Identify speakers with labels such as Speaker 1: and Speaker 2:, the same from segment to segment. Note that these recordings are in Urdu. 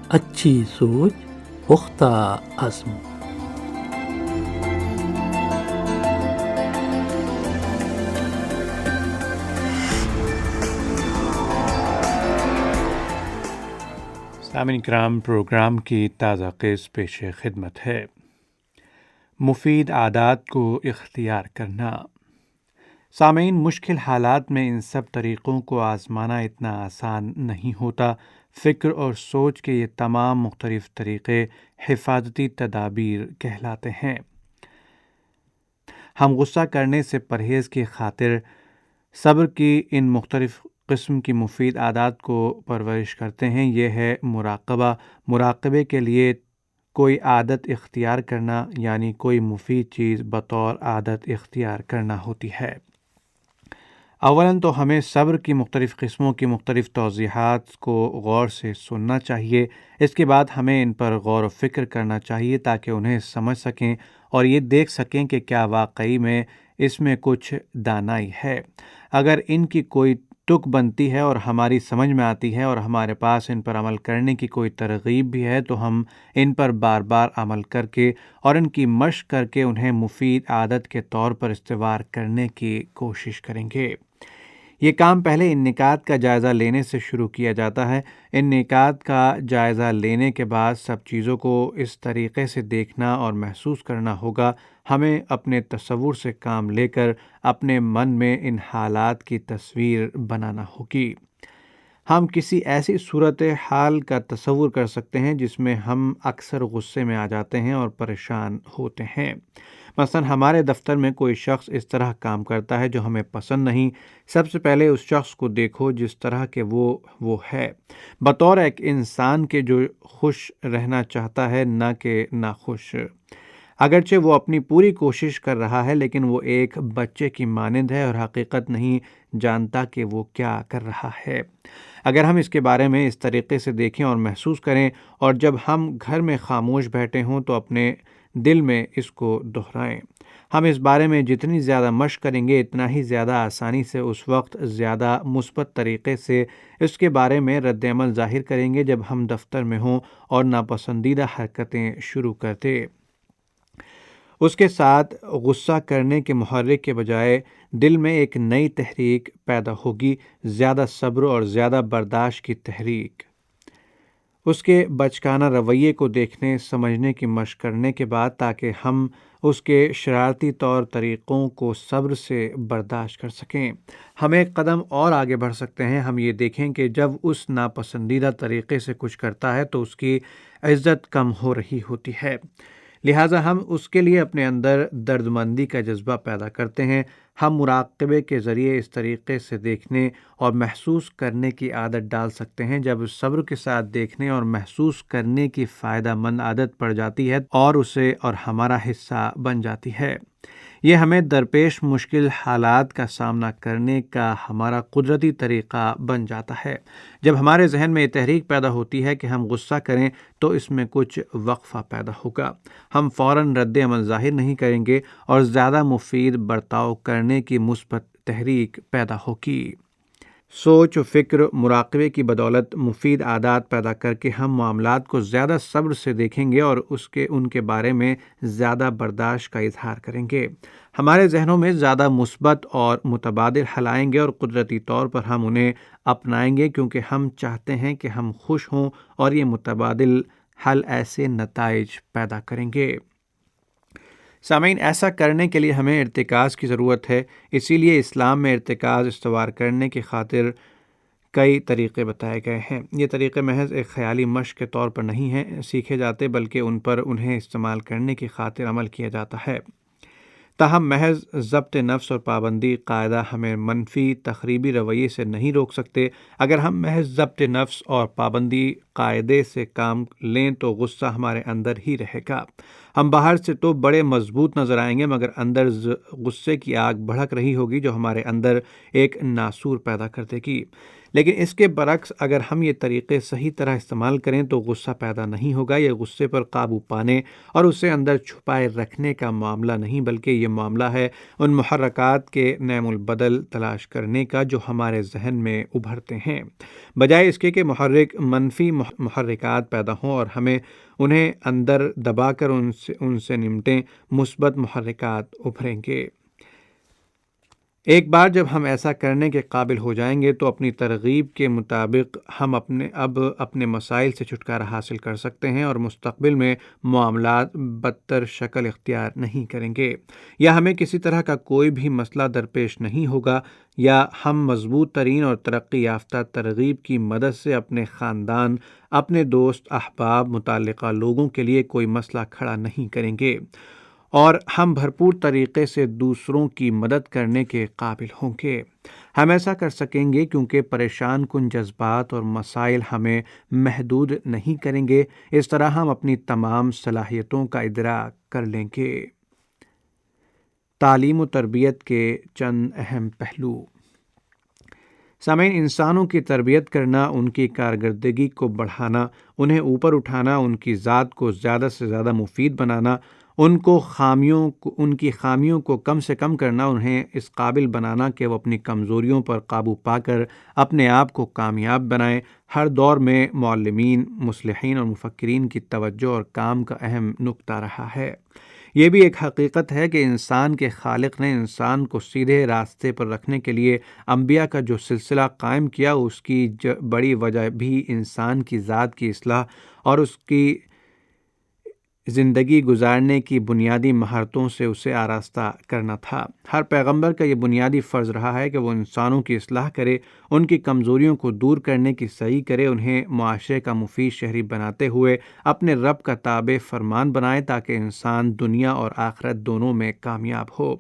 Speaker 1: اچھی سوچ، پختہ عزم۔
Speaker 2: سامعین کرام، پروگرام کی تازہ قسط پیش خدمت ہے۔ مفید عادات کو اختیار کرنا۔ سامعین، مشکل حالات میں ان سب طریقوں کو آزمانا اتنا آسان نہیں ہوتا۔ فکر اور سوچ کے یہ تمام مختلف طریقے حفاظتی تدابیر کہلاتے ہیں۔ ہم غصہ کرنے سے پرہیز کی خاطر صبر کی ان مختلف قسم کی مفید عادات کو پرورش کرتے ہیں۔ یہ ہے مراقبہ۔ مراقبے کے لیے کوئی عادت اختیار کرنا، یعنی کوئی مفید چیز بطور عادت اختیار کرنا ہوتی ہے۔ اولاً تو ہمیں صبر کی مختلف قسموں کی مختلف توضیحات کو غور سے سننا چاہیے۔ اس کے بعد ہمیں ان پر غور و فکر کرنا چاہیے تاکہ انہیں سمجھ سکیں اور یہ دیکھ سکیں کہ کیا واقعی میں اس میں کچھ دانائی ہے۔ اگر ان کی کوئی تک بنتی ہے اور ہماری سمجھ میں آتی ہے اور ہمارے پاس ان پر عمل کرنے کی کوئی ترغیب بھی ہے تو ہم ان پر بار بار عمل کر کے اور ان کی مشق کر کے انہیں مفید عادت کے طور پر استوار کرنے کی کوشش کریں گے۔ یہ کام پہلے ان نکات کا جائزہ لینے سے شروع کیا جاتا ہے۔ ان نکات کا جائزہ لینے کے بعد سب چیزوں کو اس طریقے سے دیکھنا اور محسوس کرنا ہوگا۔ ہمیں اپنے تصور سے کام لے کر اپنے من میں ان حالات کی تصویر بنانا ہوگی۔ ہم کسی ایسی صورت حال کا تصور کر سکتے ہیں جس میں ہم اکثر غصے میں آ جاتے ہیں اور پریشان ہوتے ہیں۔ مثلا ہمارے دفتر میں کوئی شخص اس طرح کام کرتا ہے جو ہمیں پسند نہیں۔ سب سے پہلے اس شخص کو دیکھو جس طرح کہ وہ ہے، بطور ایک انسان کے جو خوش رہنا چاہتا ہے، نہ کہ ناخوش۔ اگرچہ وہ اپنی پوری کوشش کر رہا ہے لیکن وہ ایک بچے کی مانند ہے اور حقیقت نہیں جانتا کہ وہ کیا کر رہا ہے۔ اگر ہم اس کے بارے میں اس طریقے سے دیکھیں اور محسوس کریں اور جب ہم گھر میں خاموش بیٹھے ہوں تو اپنے دل میں اس کو دہرائیں۔ ہم اس بارے میں جتنی زیادہ مشق کریں گے اتنا ہی زیادہ آسانی سے اس وقت زیادہ مثبت طریقے سے اس کے بارے میں رد عمل ظاہر کریں گے جب ہم دفتر میں ہوں اور ناپسندیدہ حرکتیں شروع کر دیں۔ اس کے ساتھ غصہ کرنے کے محرک کے بجائے دل میں ایک نئی تحریک پیدا ہوگی، زیادہ صبر اور زیادہ برداشت کی تحریک۔ اس کے بچکانہ رویے کو دیکھنے سمجھنے کی مشق کرنے کے بعد تاکہ ہم اس کے شرارتی طور طریقوں کو صبر سے برداشت کر سکیں، ہم ایک قدم اور آگے بڑھ سکتے ہیں۔ ہم یہ دیکھیں کہ جب اس ناپسندیدہ طریقے سے کچھ کرتا ہے تو اس کی عزت کم ہو رہی ہوتی ہے، لہٰذا ہم اس کے لیے اپنے اندر دردمندی کا جذبہ پیدا کرتے ہیں۔ ہم مراقبے کے ذریعے اس طریقے سے دیکھنے اور محسوس کرنے کی عادت ڈال سکتے ہیں۔ جب صبر کے ساتھ دیکھنے اور محسوس کرنے کی فائدہ مند عادت پڑ جاتی ہے اور اسے اور ہمارا حصہ بن جاتی ہے، یہ ہمیں درپیش مشکل حالات کا سامنا کرنے کا ہمارا قدرتی طریقہ بن جاتا ہے۔ جب ہمارے ذہن میں یہ تحریک پیدا ہوتی ہے کہ ہم غصہ کریں تو اس میں کچھ وقفہ پیدا ہوگا۔ ہم فوراً رد عمل ظاہر نہیں کریں گے اور زیادہ مفید برتاؤ کرنے کی مثبت تحریک پیدا ہوگی۔ سوچ و فکر مراقبے کی بدولت مفید عادات پیدا کر کے ہم معاملات کو زیادہ صبر سے دیکھیں گے اور ان کے بارے میں زیادہ برداشت کا اظہار کریں گے۔ ہمارے ذہنوں میں زیادہ مثبت اور متبادل حل آئیں گے اور قدرتی طور پر ہم انہیں اپنائیں گے کیونکہ ہم چاہتے ہیں کہ ہم خوش ہوں اور یہ متبادل حل ایسے نتائج پیدا کریں گے۔ سامعین، ایسا کرنے کے لیے ہمیں ارتکاز کی ضرورت ہے۔ اسی لیے اسلام میں ارتکاز استوار کرنے کی خاطر کئی طریقے بتائے گئے ہیں۔ یہ طریقے محض ایک خیالی مشق کے طور پر نہیں ہیں سیکھے جاتے بلکہ انہیں استعمال کرنے کی خاطر عمل کیا جاتا ہے۔ تاہم محض ضبط نفس اور پابندی قاعدہ ہمیں منفی تخریبی رویے سے نہیں روک سکتے۔ اگر ہم محض ضبط نفس اور پابندی قاعدے سے کام لیں تو غصہ ہمارے اندر ہی رہے گا۔ ہم باہر سے تو بڑے مضبوط نظر آئیں گے، مگر اندر غصے کی آگ بھڑک رہی ہوگی جو ہمارے اندر ایک ناسور پیدا کر دے گی۔ لیکن اس کے برعکس اگر ہم یہ طریقے صحیح طرح استعمال کریں تو غصہ پیدا نہیں ہوگا۔ یہ غصے پر قابو پانے اور اسے اندر چھپائے رکھنے کا معاملہ نہیں، بلکہ یہ معاملہ ہے ان محرکات کے نعم البدل تلاش کرنے کا جو ہمارے ذہن میں ابھرتے ہیں، بجائے اس کے کہ منفی محرکات پیدا ہوں اور ہمیں انہیں اندر دبا کر ان سے نمٹیں، مثبت محرکات ابھریں گے۔ ایک بار جب ہم ایسا کرنے کے قابل ہو جائیں گے تو اپنی ترغیب کے مطابق ہم اپنے مسائل سے چھٹکارا حاصل کر سکتے ہیں اور مستقبل میں معاملات بدتر شکل اختیار نہیں کریں گے، یا ہمیں کسی طرح کا کوئی بھی مسئلہ درپیش نہیں ہوگا، یا ہم مضبوط ترین اور ترقی یافتہ ترغیب کی مدد سے اپنے خاندان، اپنے دوست، احباب، متعلقہ لوگوں کے لیے کوئی مسئلہ کھڑا نہیں کریں گے، اور ہم بھرپور طریقے سے دوسروں کی مدد کرنے کے قابل ہوں گے۔ ہم ایسا کر سکیں گے کیونکہ پریشان کن جذبات اور مسائل ہمیں محدود نہیں کریں گے۔ اس طرح ہم اپنی تمام صلاحیتوں کا ادراک کر لیں گے۔ تعلیم و تربیت کے چند اہم پہلو۔ سامعین، انسانوں کی تربیت کرنا، ان کی کارکردگی کو بڑھانا، انہیں اوپر اٹھانا، ان کی ذات کو زیادہ سے زیادہ مفید بنانا، ان کی خامیوں کو کم سے کم کرنا، انہیں اس قابل بنانا کہ وہ اپنی کمزوریوں پر قابو پا کر اپنے آپ کو کامیاب بنائیں، ہر دور میں معلمین، مصلحین اور مفکرین کی توجہ اور کام کا اہم نقطہ رہا ہے۔ یہ بھی ایک حقیقت ہے کہ انسان کے خالق نے انسان کو سیدھے راستے پر رکھنے کے لیے انبیاء کا جو سلسلہ قائم کیا، اس کی بڑی وجہ بھی انسان کی ذات کی اصلاح اور اس کی زندگی گزارنے کی بنیادی مہارتوں سے اسے آراستہ کرنا تھا۔ ہر پیغمبر کا یہ بنیادی فرض رہا ہے کہ وہ انسانوں کی اصلاح کرے، ان کی کمزوریوں کو دور کرنے کی سعی کرے، انہیں معاشرے کا مفید شہری بناتے ہوئے اپنے رب کا تابع فرمان بنائے تاکہ انسان دنیا اور آخرت دونوں میں کامیاب ہو،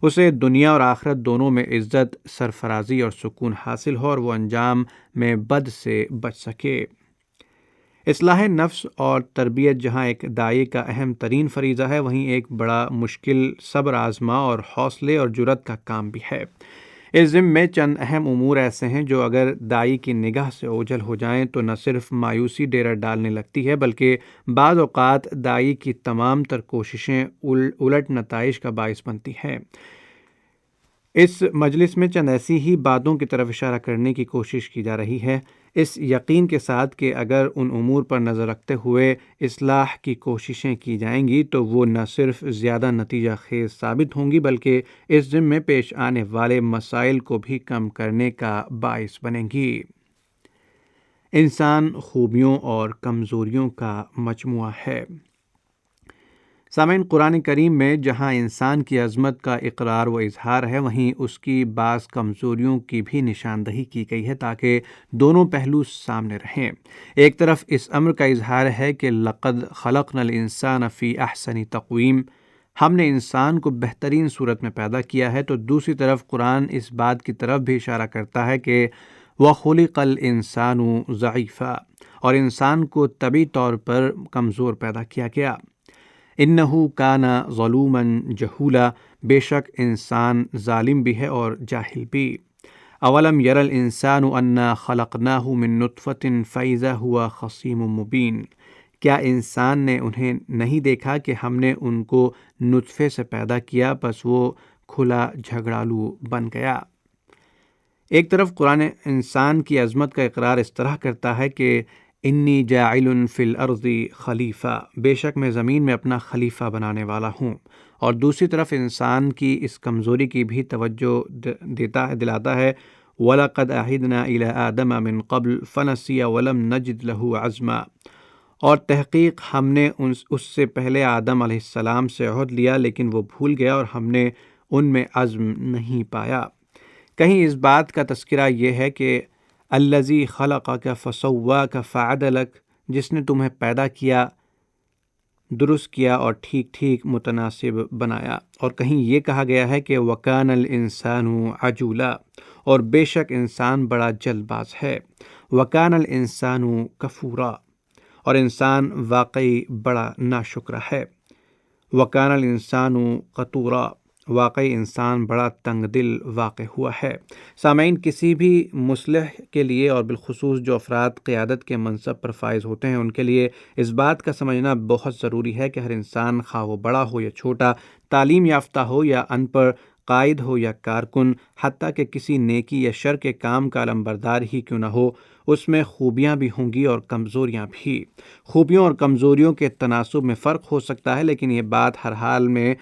Speaker 2: اسے دنیا اور آخرت دونوں میں عزت، سرفرازی اور سکون حاصل ہو اور وہ انجام میں بد سے بچ سکے۔ اصلاح نفس اور تربیت جہاں ایک داعی کا اہم ترین فریضہ ہے، وہیں ایک بڑا مشکل، صبر آزما اور حوصلے اور جرأت کا کام بھی ہے۔ اس ضمن میں چند اہم امور ایسے ہیں جو اگر داعی کی نگاہ سے اوجھل ہو جائیں تو نہ صرف مایوسی ڈیرا ڈالنے لگتی ہے، بلکہ بعض اوقات داعی کی تمام تر کوششیں الٹ نتائج کا باعث بنتی ہیں۔ اس مجلس میں چند ایسی ہی باتوں کی طرف اشارہ کرنے کی کوشش کی جا رہی ہے، اس یقین کے ساتھ کہ اگر ان امور پر نظر رکھتے ہوئے اصلاح کی کوششیں کی جائیں گی تو وہ نہ صرف زیادہ نتیجہ خیز ثابت ہوں گی بلکہ اس ضمن میں پیش آنے والے مسائل کو بھی کم کرنے کا باعث بنیں گی۔ انسان خوبیوں اور کمزوریوں کا مجموعہ ہے۔ سامعین، قرآن کریم میں جہاں انسان کی عظمت کا اقرار و اظہار ہے، وہیں اس کی بعض کمزوریوں کی بھی نشاندہی کی گئی ہے تاکہ دونوں پہلو سامنے رہیں۔ ایک طرف اس امر کا اظہار ہے کہ لقد خلقنا الانسان فی احسن تقویم، ہم نے انسان کو بہترین صورت میں پیدا کیا ہے، تو دوسری طرف قرآن اس بات کی طرف بھی اشارہ کرتا ہے کہ وَخُلِقَ الْإِنسَانُ ضَعِيفًا، اور انسان کو طبعی طور پر کمزور پیدا کیا گیا۔ انہو کان ظلوما جہولا، بے شک انسان ظالم بھی ہے اور جاہل بھی۔ اولم یر الانسان انا خلقناہ من نطفۃ فاذا ہوا خصیم مبین، کیا انسان نے انہیں نہیں دیکھا کہ ہم نے ان کو نطفے سے پیدا کیا پس وہ کھلا جھگڑالو بن گیا۔ ایک طرف قرآن انسان کی عظمت کا اقرار اس طرح کرتا ہے کہ انی جاعل فی الارض خلیفہ، بے شک میں زمین میں اپنا خلیفہ بنانے والا ہوں، اور دوسری طرف انسان کی اس کمزوری کی بھی توجہ دلاتا ہے وَلَقَدْ عَهِدْنَا إِلَىٰ آدَمَ مِن قَبْلُ فَنَسِيَ وَلَمْ نَجِدْ لَهُ عَزْمًا، اور تحقیق ہم نے اس سے پہلے آدم علیہ السلام سے عہد لیا لیکن وہ بھول گیا اور ہم نے ان میں عزم نہیں پایا۔ کہیں اس بات کا تذکرہ یہ ہے کہ الذی خلقک فسواک فعدلک، جس نے تمہیں پیدا کیا، درست کیا اور ٹھیک ٹھیک متناسب بنایا، اور کہیں یہ کہا گیا ہے کہ وکان الانسان عجولا، اور بے شک انسان بڑا جلد باز ہے۔ وکان الانسان کفورا، اور انسان واقعی بڑا ناشکرا ہے۔ وکان الانسان قتورا، واقعی انسان بڑا تنگ دل واقع ہوا ہے۔ سامعین، کسی بھی مصلح کے لیے اور بالخصوص جو افراد قیادت کے منصب پر فائز ہوتے ہیں ان کے لیے اس بات کا سمجھنا بہت ضروری ہے کہ ہر انسان، خواہ وہ بڑا ہو یا چھوٹا، تعلیم یافتہ ہو یا ان پڑھ، قائد ہو یا کارکن، حتیٰ کہ کسی نیکی یا شر کے کام کا علمبردار ہی کیوں نہ ہو، اس میں خوبیاں بھی ہوں گی اور کمزوریاں بھی۔ خوبیوں اور کمزوریوں کے تناسب میں فرق ہو سکتا ہے، لیکن یہ بات ہر حال میں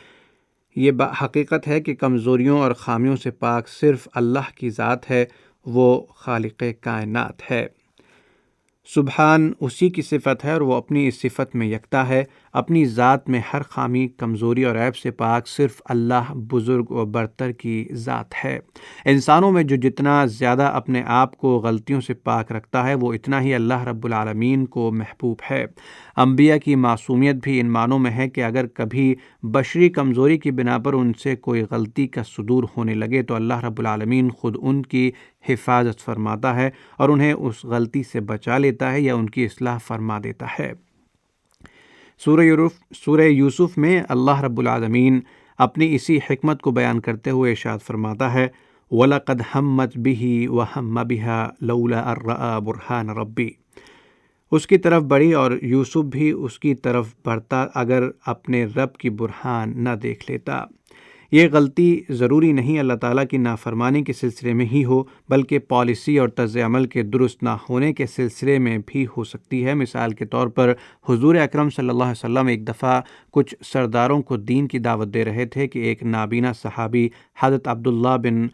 Speaker 2: یہ حقیقت ہے کہ کمزوریوں اور خامیوں سے پاک صرف اللہ کی ذات ہے، وہ خالق کائنات ہے۔ سبحان اسی کی صفت ہے اور وہ اپنی اس صفت میں یکتا ہے۔ اپنی ذات میں ہر خامی، کمزوری اور عیب سے پاک صرف اللہ بزرگ و برتر کی ذات ہے۔ انسانوں میں جو جتنا زیادہ اپنے آپ کو غلطیوں سے پاک رکھتا ہے وہ اتنا ہی اللہ رب العالمین کو محبوب ہے۔ انبیاء کی معصومیت بھی ان معنوں میں ہے کہ اگر کبھی بشری کمزوری کی بنا پر ان سے کوئی غلطی کا صدور ہونے لگے تو اللہ رب العالمین خود ان کی حفاظت فرماتا ہے اور انہیں اس غلطی سے بچا لیتا ہے یا ان کی اصلاح فرما دیتا ہے۔ سورہ یوسف میں اللہ رب العالمین اپنی اسی حکمت کو بیان کرتے ہوئے ارشاد فرماتا ہے وَلَقَدْ هَمَّتْ بِهِ وَهَمَّ بِهَا لَوْلَا أَن رَأَىٰ بُرْهَانَ رَبِّهِ، اس کی طرف بڑھی اور یوسف بھی اس کی طرف بڑھتا اگر اپنے رب کی برہان نہ دیکھ لیتا۔ یہ غلطی ضروری نہیں اللہ تعالیٰ کی نافرمانی کے سلسلے میں ہی ہو، بلکہ پالیسی اور طرز عمل کے درست نہ ہونے کے سلسلے میں بھی ہو سکتی ہے۔ مثال کے طور پر حضور اکرم صلی اللہ علیہ وسلم ایک دفعہ کچھ سرداروں کو دین کی دعوت دے رہے تھے کہ ایک نابینا صحابی حضرت عبداللہ بن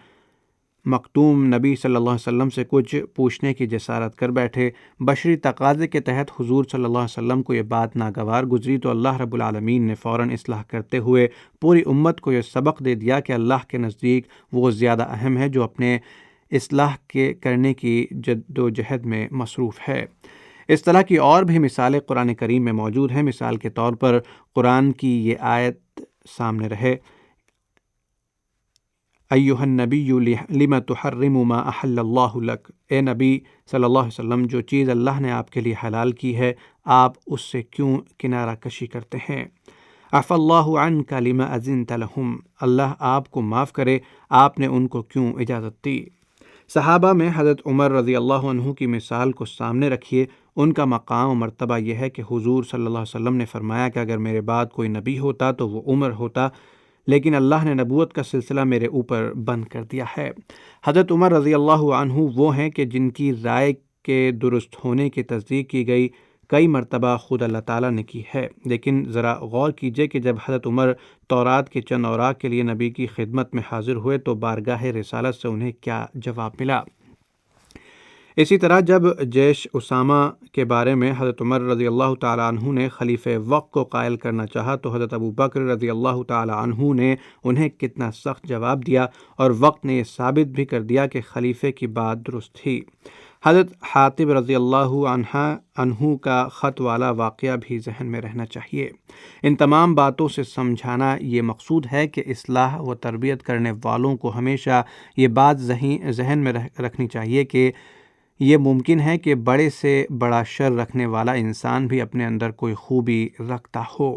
Speaker 2: مکتوم نبی صلی اللہ علیہ وسلم سے کچھ پوچھنے کی جسارت کر بیٹھے۔ بشری تقاضے کے تحت حضور صلی اللہ علیہ وسلم کو یہ بات ناگوار گزری تو اللہ رب العالمین نے فوراً اصلاح کرتے ہوئے پوری امت کو یہ سبق دے دیا کہ اللہ کے نزدیک وہ زیادہ اہم ہے جو اپنے اصلاح کرنے کی جد و جہد میں مصروف ہے۔ اس طرح کی اور بھی مثالیں قرآن کریم میں موجود ہیں۔ مثال کے طور پر قرآن کی یہ آیت سامنے رہے ایھا النبی لم تحرم ما احل اللہ لک، اے نبی صلی اللہ علیہ وسلم جو چیز اللہ نے آپ کے لیے حلال کی ہے آپ اس سے کیوں کنارہ کشی کرتے ہیں؟ عفا اللہ عنک لم اذنت لہم، اللہ آپ کو معاف کرے آپ نے ان کو کیوں اجازت دی؟ صحابہ میں حضرت عمر رضی اللہ عنہ کی مثال کو سامنے رکھیے۔ ان کا مقام و مرتبہ یہ ہے کہ حضور صلی اللہ علیہ وسلم نے فرمایا کہ اگر میرے بعد کوئی نبی ہوتا تو وہ عمر ہوتا، لیکن اللہ نے نبوت کا سلسلہ میرے اوپر بند کر دیا ہے۔ حضرت عمر رضی اللہ عنہ وہ ہیں کہ جن کی رائے کے درست ہونے کی تصدیق کی گئی کئی مرتبہ خود اللہ تعالیٰ نے کی ہے، لیکن ذرا غور کیجئے کہ جب حضرت عمر تورات کے چند اوراق کے لیے نبی کی خدمت میں حاضر ہوئے تو بارگاہ رسالت سے انہیں کیا جواب ملا۔ اسی طرح جب جیش اسامہ کے بارے میں حضرت عمر رضی اللہ تعالیٰ عنہ نے خلیفہ وقت کو قائل کرنا چاہا تو حضرت ابو بکر رضی اللہ تعالیٰ عنہ نے انہیں کتنا سخت جواب دیا، اور وقت نے یہ ثابت بھی کر دیا کہ خلیفے کی بات درست تھی۔ حضرت حاتب رضی اللہ عنہ کا خط والا واقعہ بھی ذہن میں رہنا چاہیے۔ ان تمام باتوں سے سمجھانا یہ مقصود ہے کہ اصلاح و تربیت کرنے والوں کو ہمیشہ یہ بات ذہن میں رکھنی چاہیے کہ یہ ممکن ہے کہ بڑے سے بڑا شر رکھنے والا انسان بھی اپنے اندر کوئی خوبی رکھتا ہو،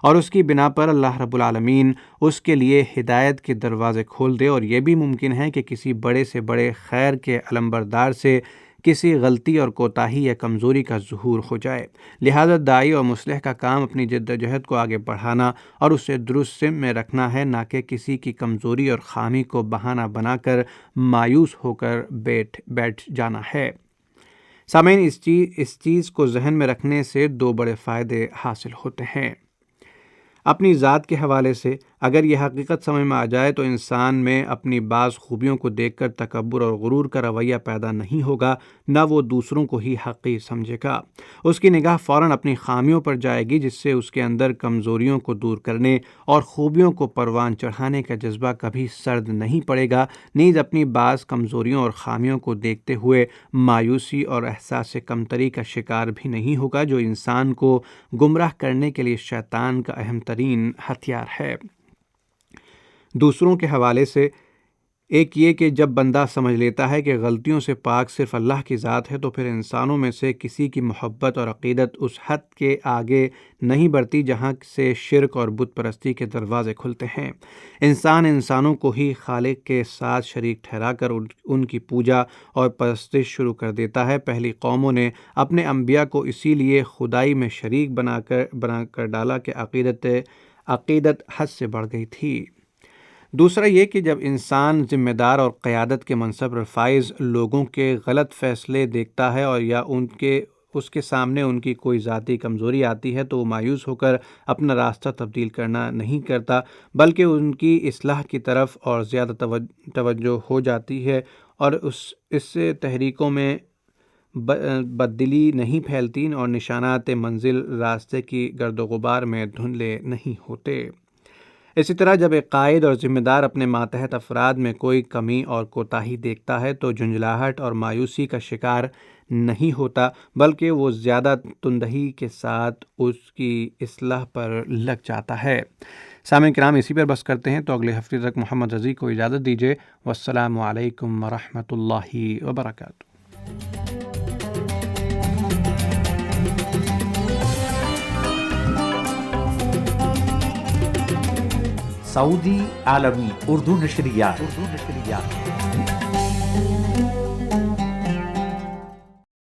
Speaker 2: اور اس کی بنا پر اللہ رب العالمین اس کے لیے ہدایت کے دروازے کھول دے، اور یہ بھی ممکن ہے کہ کسی بڑے سے بڑے خیر کے علمبردار سے کسی غلطی اور کوتاہی یا کمزوری کا ظہور ہو جائے۔ لہذا داعی اور مصلح کا کام اپنی جد و جہد کو آگے بڑھانا اور اسے درست سم میں رکھنا ہے، نہ کہ کسی کی کمزوری اور خامی کو بہانہ بنا کر مایوس ہو کر بیٹھ جانا ہے۔ سامعین، اس چیز کو ذہن میں رکھنے سے دو بڑے فائدے حاصل ہوتے ہیں۔ اپنی ذات کے حوالے سے اگر یہ حقیقت سمجھ میں آ جائے تو انسان میں اپنی بعض خوبیوں کو دیکھ کر تکبر اور غرور کا رویہ پیدا نہیں ہوگا، نہ وہ دوسروں کو ہی حقیر سمجھے گا۔ اس کی نگاہ فوراً اپنی خامیوں پر جائے گی، جس سے اس کے اندر کمزوریوں کو دور کرنے اور خوبیوں کو پروان چڑھانے کا جذبہ کبھی سرد نہیں پڑے گا۔ نیز اپنی بعض کمزوریوں اور خامیوں کو دیکھتے ہوئے مایوسی اور احساس کمتری کا شکار بھی نہیں ہوگا، جو انسان کو گمراہ کرنے کے لیے شیطان کا اہم ترین ہتھیار ہے۔ دوسروں کے حوالے سے ایک یہ کہ جب بندہ سمجھ لیتا ہے کہ غلطیوں سے پاک صرف اللہ کی ذات ہے تو پھر انسانوں میں سے کسی کی محبت اور عقیدت اس حد کے آگے نہیں بڑھتی جہاں سے شرک اور بت پرستی کے دروازے کھلتے ہیں۔ انسان انسانوں کو ہی خالق کے ساتھ شریک ٹھہرا کر ان کی پوجا اور پرستش شروع کر دیتا ہے۔ پہلی قوموں نے اپنے انبیاء کو اسی لیے خدائی میں شریک بنا کر ڈالا کہ عقیدت حد سے بڑھ گئی تھی۔ دوسرا یہ کہ جب انسان ذمہ دار اور قیادت کے منصب پر فائز لوگوں کے غلط فیصلے دیکھتا ہے اور یا اس کے سامنے ان کی کوئی ذاتی کمزوری آتی ہے تو وہ مایوس ہو کر اپنا راستہ تبدیل کرنا نہیں کرتا بلکہ ان کی اصلاح کی طرف اور زیادہ توجہ ہو جاتی ہے اور اس سے تحریکوں میں بدلی نہیں پھیلتی اور نشانات منزل راستے کی گرد و غبار میں دھندلے نہیں ہوتے۔ اسی طرح جب ایک قائد اور ذمہ دار اپنے ماتحت افراد میں کوئی کمی اور کوتاہی دیکھتا ہے تو جھنجھلاہٹ اور مایوسی کا شکار نہیں ہوتا بلکہ وہ زیادہ تندہی کے ساتھ اس کی اصلاح پر لگ جاتا ہے۔ سامعین کرام، اسی پر بس کرتے ہیں تو اگلے ہفتے تک محمد رضی کو اجازت دیجیے۔ والسلام علیکم ورحمۃ اللہ وبرکاتہ۔
Speaker 3: سعودی عالمی اردو نشریات